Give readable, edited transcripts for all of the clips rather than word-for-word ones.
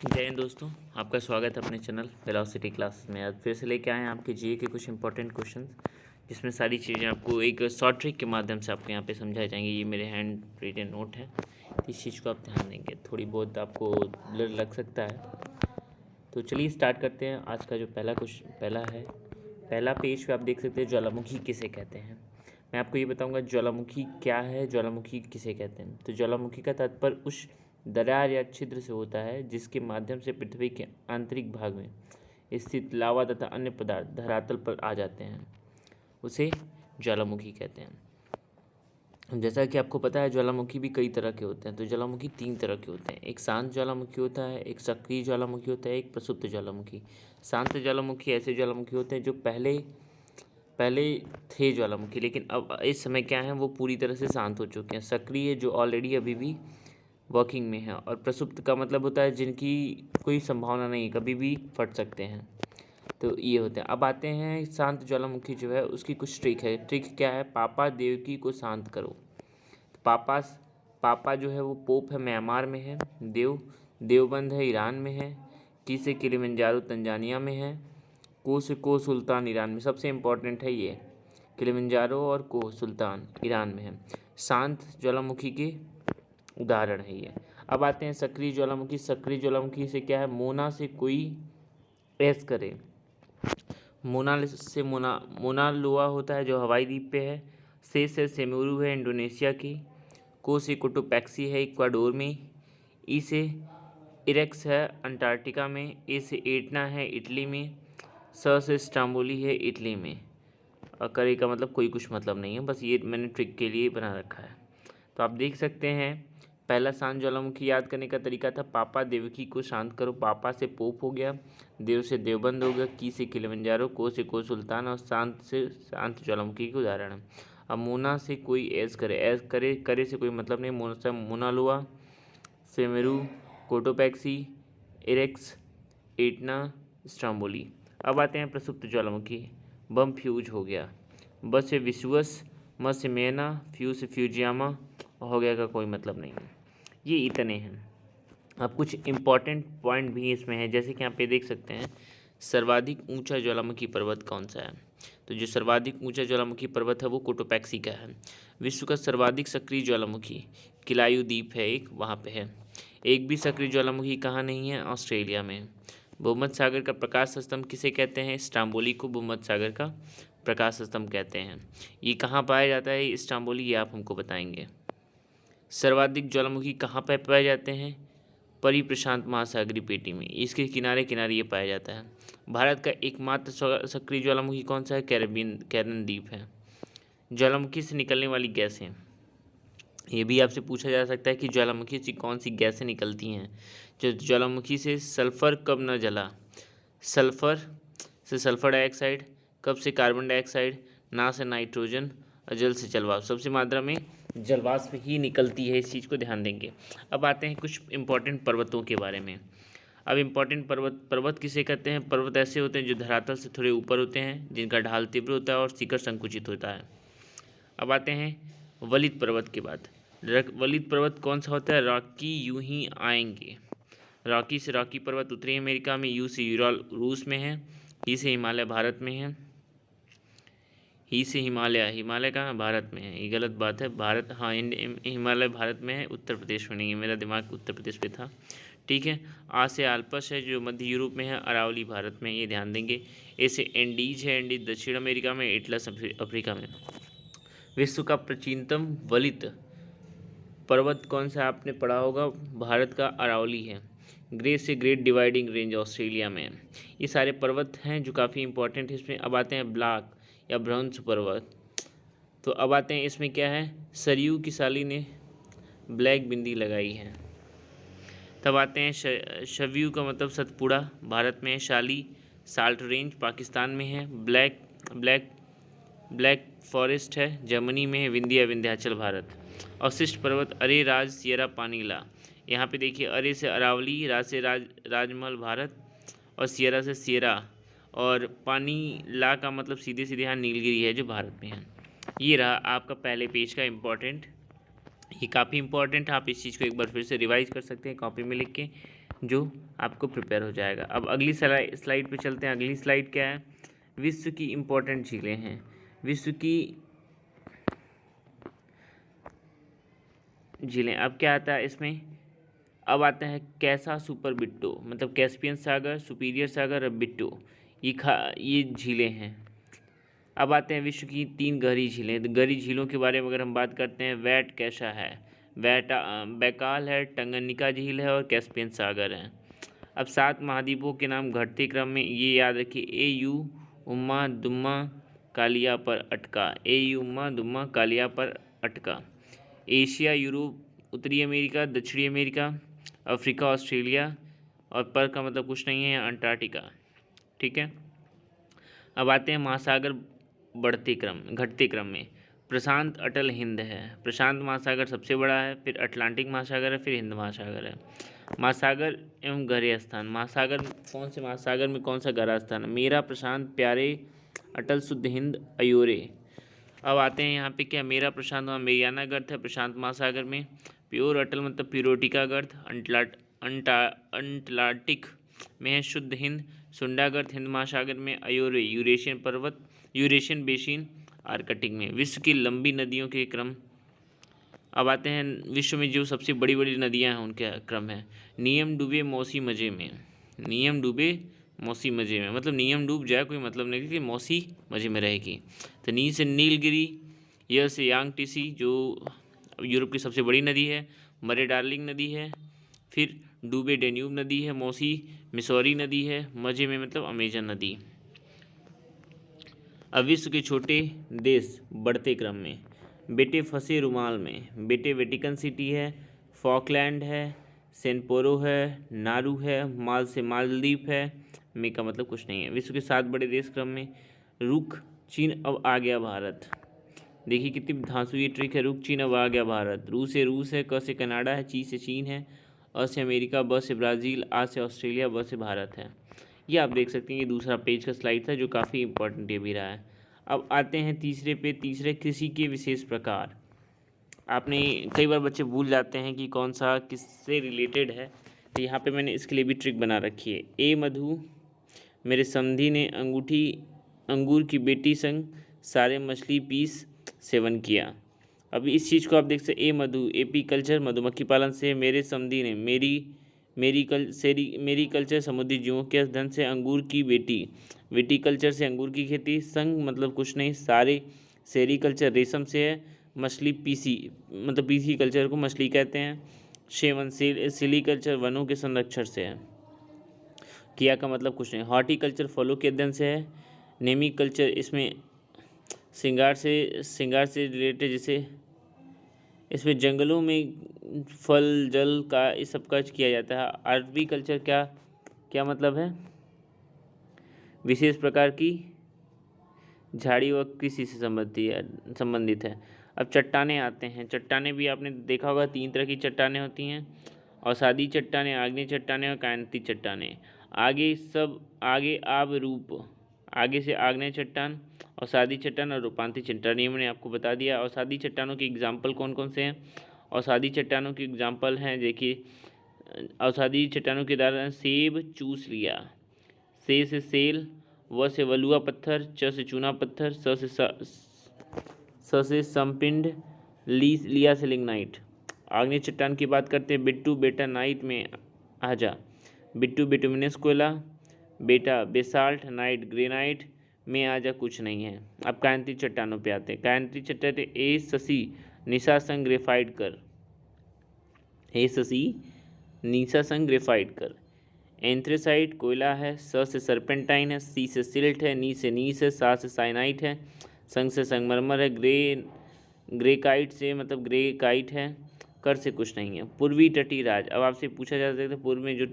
जय हिंद दोस्तों। आपका स्वागत है अपने चैनल वेलोसिटी क्लास में। आज फिर से लेके आए हैं आपके जीए के कुछ इंपॉर्टेंट क्वेश्चंस, जिसमें सारी चीज़ें आपको एक शॉर्ट ट्रिक के माध्यम से आपको यहाँ पे समझाई जाएंगी। ये मेरे हैंड रिटन नोट है, इस चीज़ को आप ध्यान देंगे। थोड़ी बहुत आपको ब्लर लग सकता है, तो चलिए स्टार्ट करते हैं। आज का जो पहला पेज पे आप देख सकते हैं, ज्वालामुखी किसे कहते हैं। मैं आपको ये बताऊंगा ज्वालामुखी क्या है, ज्वालामुखी किसे कहते हैं। तो ज्वालामुखी का तात्पर्य उस दरार या छिद्र से होता है जिसके माध्यम से पृथ्वी के आंतरिक भाग में स्थित लावा तथा अन्य पदार्थ धरातल पर आ जाते हैं, उसे ज्वालामुखी कहते हैं। जैसा कि आपको पता है, ज्वालामुखी भी कई तरह के होते हैं। तो ज्वालामुखी 3 तरह के होते हैं। एक शांत ज्वालामुखी होता है, एक सक्रिय ज्वालामुखी होता है, एक प्रसुप्त ज्वालामुखी। शांत ज्वालामुखी ऐसे ज्वालामुखी होते हैं जो पहले पहले थे ज्वालामुखी, लेकिन अब इस समय क्या है, वो पूरी तरह से शांत हो चुके हैं। सक्रिय जो ऑलरेडी अभी भी वर्किंग में है, और प्रसुप्त का मतलब होता है जिनकी कोई संभावना नहीं, कभी भी फट सकते हैं। तो ये होते हैं। अब आते हैं शांत ज्वालामुखी जो है उसकी कुछ ट्रिक है। ट्रिक क्या है? पापा देवकी को शांत करो। तो पापा जो है वो पोप है, म्यांमार में है। देवबंद है, ईरान में है। की से किलिमंजारो तंजानिया में है। को सुल्तान ईरान में। सबसे इम्पोर्टेंट है ये, किलिमंजारो और को सुल्तान ईरान में है। शांत ज्वालामुखी के उदाहरण है ये। अब आते हैं सक्रिय ज्वालामुखी। सक्रिय ज्वालामुखी से क्या है, मोना से कोई ऐस करे। मोना लुआ होता है जो हवाई द्वीप पे है। से सेमेरू है इंडोनेशिया की। को से कोटोपैक्सी है इक्वाडोर में। ई से इरेक्स है अंटार्कटिका में। ए से एटना है इटली में। स से स्टाम्बोली है इटली में। और करे का मतलब कोई कुछ मतलब नहीं है, बस ये मैंने ट्रिक के लिए बना रखा है। तो आप देख सकते हैं, पहला शांत ज्वालामुखी याद करने का तरीका था पापा देवकी को शांत करो। पापा से पोप हो गया, देव से देवबंद हो गया, की से किलिमंजारो, को से को सुल्तान, और शांत से शांत ज्वालामुखी के उदाहरण है। अब मोना से कोई ऐस करे से कोई मतलब नहीं। मोनालुआ, सेमेरू, कोटोपैक्सी, इरेक्स, एटना, स्ट्राम्बोली। अब आते हैं प्रसुप्त ज्वालामुखी। बम फ्यूज हो गया। ब से विश्वस, म से मेना, फ्यू से फ्यूजियामा, हो गया का कोई मतलब नहीं है। ये इतने हैं। अब कुछ इम्पॉर्टेंट पॉइंट भी इसमें है, जैसे कि आप ये देख सकते हैं, सर्वाधिक ऊंचा ज्वालामुखी पर्वत कौन सा है। तो जो सर्वाधिक ऊंचा ज्वालामुखी पर्वत है वो कोटोपैक्सी का है। विश्व का सर्वाधिक सक्रिय ज्वालामुखी किलायू द्वीप है, एक वहाँ पे है। एक भी सक्रिय ज्वालामुखी कहाँ नहीं है? ऑस्ट्रेलिया में। भूमध्य सागर का प्रकाश स्तंभ किसे कहते हैं? स्ट्राम्बोली को भूमध्य सागर का प्रकाश स्तंभ कहते हैं। ये कहाँ पाया जाता है स्ट्राम्बोली, ये आप हमको बताएंगे। सर्वाधिक ज्वालामुखी कहाँ पर पाए जाते हैं? परिप्रशांत महासागरीय पेटी में, इसके किनारे किनारे ये पाया जाता है। भारत का एकमात्र सक्रिय ज्वालामुखी कौन सा है? कैरन द्वीप है। ज्वालामुखी से निकलने वाली गैसें, ये भी आपसे पूछा जा सकता है कि ज्वालामुखी से कौन सी गैसें निकलती हैं। जो ज्वालामुखी से सल्फर कब न जला? सल्फर से सल्फर डाइऑक्साइड, कब से कार्बन डाइऑक्साइड, ना से नाइट्रोजन, और जल से जलवाष्प। सबसे मात्रा में जलवाष्प ही निकलती है, इस चीज़ को ध्यान देंगे। अब आते हैं कुछ इंपॉर्टेंट पर्वतों के बारे में। अब इम्पॉर्टेंट पर्वत किसे कहते हैं? पर्वत ऐसे होते हैं जो धरातल से थोड़े ऊपर होते हैं, जिनका ढाल तीव्र होता है और शिखर संकुचित होता है। अब आते हैं वलित पर्वत के बाद। वलित पर्वत कौन सा होता है? रॉकी यूं ही आएंगे। रॉकी से रॉकी पर्वत उत्तरी अमेरिका में। यू से यूराल रूस में है। ही से हिमालय भारत में है। ही से हिमालय कहाँ है? भारत में है। ये गलत बात है। भारत, हाँ, हिमालय भारत में है, उत्तर प्रदेश में नहीं है। मेरा दिमाग उत्तर प्रदेश पे था, ठीक है। आ से आल्पस है जो मध्य यूरोप में है। अरावली भारत में, ये ध्यान देंगे। ए से एंडीज है, एंडीज दक्षिण अमेरिका में, एटलस अफ्रीका में। विश्व का प्राचीनतम वलित पर्वत कौन सा आपने पढ़ा होगा? भारत का अरावली है। ग्रेट से ग्रेट डिवाइडिंग रेंज ऑस्ट्रेलिया में है। ये सारे पर्वत हैं जो काफ़ी इंपॉर्टेंट है। इसमें अब आते हैं ब्लैक या ब्रॉन्ज पर्वत। तो अब आते हैं, इसमें क्या है? सरयू की साली ने ब्लैक बिंदी लगाई है। तब आते हैं शव्यू का मतलब सतपुड़ा भारत में है। शाली साल्ट रेंज पाकिस्तान में है। ब्लैक ब्लैक फॉरेस्ट है जर्मनी में है। विंध्याचल भारत। अवशिष्ट पर्वत अरे राज सियरा पानीला, यहाँ पे देखिए, अरे से अरावली, राज से राजमहल भारत, और सियरा से सियरा, और पानीला का मतलब सीधे सीधे यहाँ नीलगिरी है जो भारत में है। ये रहा आपका पहले पेज का इम्पोर्टेंट। ये काफ़ी इंपॉर्टेंट है, आप इस चीज़ को एक बार फिर से रिवाइज कर सकते हैं कॉपी में लिख के। जो आपको प्रिपेयर हो जाएगा। अब अगली स्लाइड पे चलते हैं। अगली स्लाइड क्या है? विश्व की इम्पोर्टेंट झीलें हैं। विश्व की झीलें। अब क्या आता है इसमें? अब आता है कैसा सुपर बिट्टो, मतलब कैस्पियन सागर, सुपीरियर सागर और बिट्टो, ये झीलें हैं। अब आते हैं विश्व की 3 गहरी झीलें। तो गहरी झीलों के बारे में अगर हम बात करते हैं, वैट कैसा है, बैकाल है, टंगनिका झील है और कैस्पियन सागर है। अब 7 महाद्वीपों के नाम घटते क्रम में ये याद रखिए। ए यू उम्मा दुम्मा कालिया पर अटका, ए यू उम्मा दुम्मा कालिया पर अटका। एशिया, यूरोप, उत्तरी अमेरिका, दक्षिणी अमेरिका, अफ्रीका, ऑस्ट्रेलिया, और पर का मतलब कुछ नहीं है, अंटार्कटिका। ठीक है। अब आते हैं महासागर घटते क्रम में। प्रशांत, अटल, हिंद है। प्रशांत महासागर सबसे बड़ा है, फिर अटलांटिक महासागर है, फिर हिंद महासागर है। महासागर एवं गहरे स्थान। महासागर, कौन से महासागर में कौन सा गहरा स्थान है? मेरा, प्रशांत, प्यारे, अटल, शुद्ध, हिंद, अयोरे। अब आते हैं यहाँ पे क्या? मेरा प्रशांत वहाँ मेरियाना गर्त है प्रशांत महासागर में। प्योर अटल मतलब प्यूरोटिका गर्त अंटार्कटिक में है। शुद्ध हिंद सुंडा गर्त हिंद महासागर में। अयोरे यूरेशियन पर्वत यूरेशियन बेसिन आर्कटिक में। विश्व की लंबी नदियों के क्रम। अब आते हैं विश्व में जो सबसे बड़ी बड़ी नदियाँ हैं उनके क्रम है। नियम डूबे मौसी मजे में। नियम डूबे मौसी मजे में मतलब नियम डूब जाए कोई मतलब नहीं कि मौसी मजे में रहेगी। तो नी से नीलगिरी, यह से यांगटीसी जो यूरोप की सबसे बड़ी नदी है। मरे डार्लिंग नदी है। फिर डूबे डेन्यूब नदी है। मौसी मिसौरी नदी है। मजे में मतलब अमेजन नदी। अब विश्व के छोटे देश बढ़ते क्रम में। बेटे फंसे रुमाल में। बेटे वेटिकन सिटी है, फॉकलैंड है, सेनपोरो है, नारू है, माल से मालदीव है। में का मतलब कुछ नहीं है। विश्व के 7 बड़े देश क्रम में। रुक चीन, अब आ गया भारत। देखिए कितनी धांसू ये ट्रिक है। रुक चीन, अब आ गया भारत। रू से रूस है, क से कनाडा है, ची से चीन है, अ से अमेरिका, ब से ब्राज़ील, आ से ऑस्ट्रेलिया, ब से भारत है। ये आप देख सकते हैं, ये दूसरा पेज का स्लाइड था जो काफ़ी इंपॉर्टेंट ये भी रहा है। अब आते हैं तीसरे पे। तीसरे कृषि के विशेष प्रकार। आपने कई बार बच्चे भूल जाते हैं कि कौन सा किससे रिलेटेड है, तो यहाँ पे मैंने इसके लिए भी ट्रिक बना रखी है। ए मधु, मेरे समधी ने अंगूर की बेटी संग सारे मछली पीस सेवन किया। अब इस चीज़ को आप देख सकते। ए मधु एपी कल्चर मधुमक्खी पालन से। मेरे समधी ने मेरी कल्चर समुद्री जीवों के धन से। अंगूर की बेटी विटीकल्चर से अंगूर की खेती। संग मतलब कुछ नहीं। सारे सेरीकल्चर रेशम से है। मछली पीसी मतलब पीसी कल्चर को मछली कहते हैं। शेवन सिलीकल्चर वनों के संरक्षण से है। किया का मतलब कुछ नहीं। हॉर्टिकल्चर फलों के अध्ययन से है। नेमी कल्चर इसमें श्रृंगार से रिलेटेड, जैसे इसमें जंगलों में फल जल का इस सब का किया जाता है। आर्वी कल्चर क्या क्या मतलब है? विशेष प्रकार की झाड़ी व कृषि से संबंधित है। अब चट्टानें आते हैं। चट्टानें भी आपने देखा होगा 3 तरह की चट्टानें होती हैं। अवसादी चट्टानें, आग्नेय चट्टानें और कायंती चट्टानें। आगे आब रूप, आगे से आग्नेय चट्टान, अवसादी चट्टान और रूपांतरित चट्टान। ये मैंने आपको बता दिया। अवसादी चट्टानों के एग्जाम्पल कौन कौन से हैं? अवसादी चट्टानों के एग्जाम्पल हैं, देखिए अवसादी चट्टानों के उदाहरण सेब चूस लिया, से सेल, व से वलुआ पत्थर, च से चूना पत्थर, स से समपिंड, लिया से लिग्नाइट। आग्नेय चट्टान की बात करते हैं। बिट्टू बेटा नाइट में आजा, बिट्टू बिटुमिनस कोयला, बेटा बेसाल्ट, नाइट ग्रेनाइट, में आजा कुछ नहीं है। अब कायंती चट्टानों पे आते हैं। कायंती चट्टान ए शशि निशा संग ग्रेफाइट कर, ए शशि निशा संग ग्रेफाइट कर। एंथ्रेसाइट कोयला है। स से सर्पेंटाइन है, सी से सिल्ट है, नी से नीस है, सा से साइनाइट है, संग से संगमरमर है, ग्रेकाइट से मतलब ग्रेकाइट है, कर से कुछ नहीं है। पूर्वी तटीय राज्य। अब आपसे पूछा जा सकता है पूर्व में जो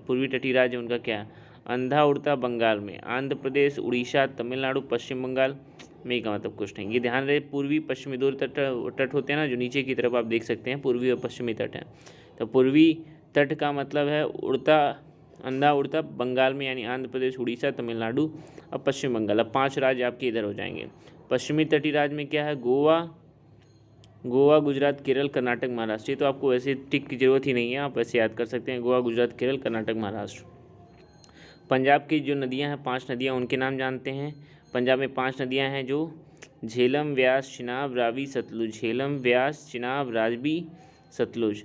पूर्वी तटीय राज्य है उनका क्या है? अंधा उड़ता बंगाल में, आंध्र प्रदेश, उड़ीसा, तमिलनाडु, पश्चिम बंगाल। में का मतलब कुछ नहीं। ये ध्यान रहे पूर्वी पश्चिमी दो तट होते हैं ना, जो नीचे की तरफ आप देख सकते हैं पूर्वी और पश्चिमी तट हैं। तो पूर्वी तट का मतलब है उड़ता अंधा उड़ता बंगाल में, यानी आंध्र प्रदेश, उड़ीसा, तमिलनाडु और पश्चिम बंगाल। अब 5 राज्य आपके इधर हो जाएंगे। पश्चिमी तटीय राज्य में क्या है? गोवा, गोवा, गुजरात, केरल, कर्नाटक, महाराष्ट्र। ये तो आपको वैसे टिक की ज़रूरत ही नहीं है, आप ऐसे याद कर सकते हैं, गोवा, गुजरात, केरल, कर्नाटक, महाराष्ट्र। पंजाब की जो नदियां हैं, 5 नदियां, उनके नाम जानते हैं। पंजाब में 5 नदियां हैं जो झेलम, व्यास, चिनाब, रावी, सतलुज। झेलम, व्यास, चिनाब, रावी, सतलुज।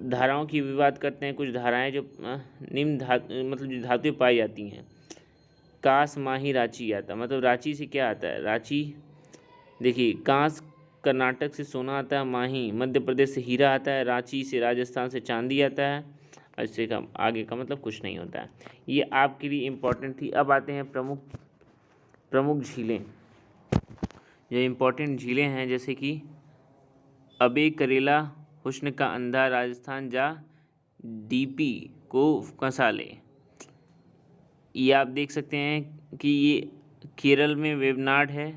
धाराओं की भी बात करते हैं। कुछ धाराएं जो निम्न मतलब जो धातुएं पाई जाती हैं। कास, माही, रांची आता, मतलब रांची से क्या आता है? रांची, देखिए, कांस कर्नाटक से सोना आता है, माही मध्य प्रदेश से हीरा आता है, रांची से राजस्थान से चांदी आता है। इससे कम आगे का मतलब कुछ नहीं होता है। ये आपके लिए इम्पोर्टेंट थी। अब आते हैं प्रमुख प्रमुख झीलें। जो इम्पोर्टेंट झीलें हैं, जैसे कि अबे, करेला, हुस्न का अंधा, राजस्थान जा, डीपी को कंसाले। ये आप देख सकते हैं कि ये केरल में वेवनाड है,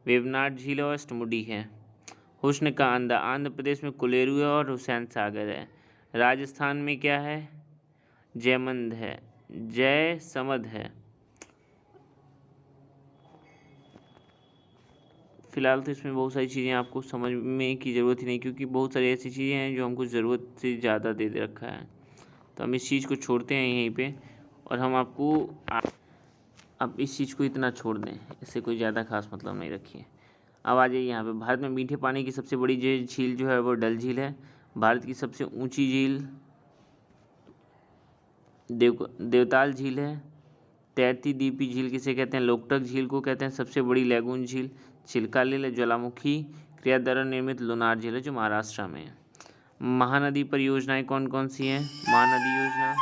वेवनाड झील और अष्टमुडी है। हुस्न का अंधा आंध्र प्रदेश में कुलेरू है और हुसैन सागर है। राजस्थान में क्या है? जयमंद है, जय समद है। फिलहाल तो इसमें बहुत सारी चीज़ें आपको समझने की ज़रूरत ही नहीं, क्योंकि बहुत सारी ऐसी चीज़ें हैं जो हमको ज़रूरत से ज़्यादा दे रखा है। तो हम इस चीज़ को छोड़ते हैं यहीं पे, और हम आपको अब इस चीज़ को इतना छोड़ दें, इससे कोई ज़्यादा खास मतलब नहीं रखिए। अब आ जाइए यहाँ पे। भारत में मीठे पानी की सबसे बड़ी झील जो है वो डल झील है। भारत की सबसे ऊंची झील देवताल झील है। तैरती दीपी झील किसे कहते हैं? लोकटक झील को कहते हैं। सबसे बड़ी लैगून झील चिल्कालेल ज्वालामुखी क्रिया द्वारा निर्मित लुनार झील है, जो महाराष्ट्र में है। महानदी परियोजनाएं कौन कौन सी हैं? महानदी योजना,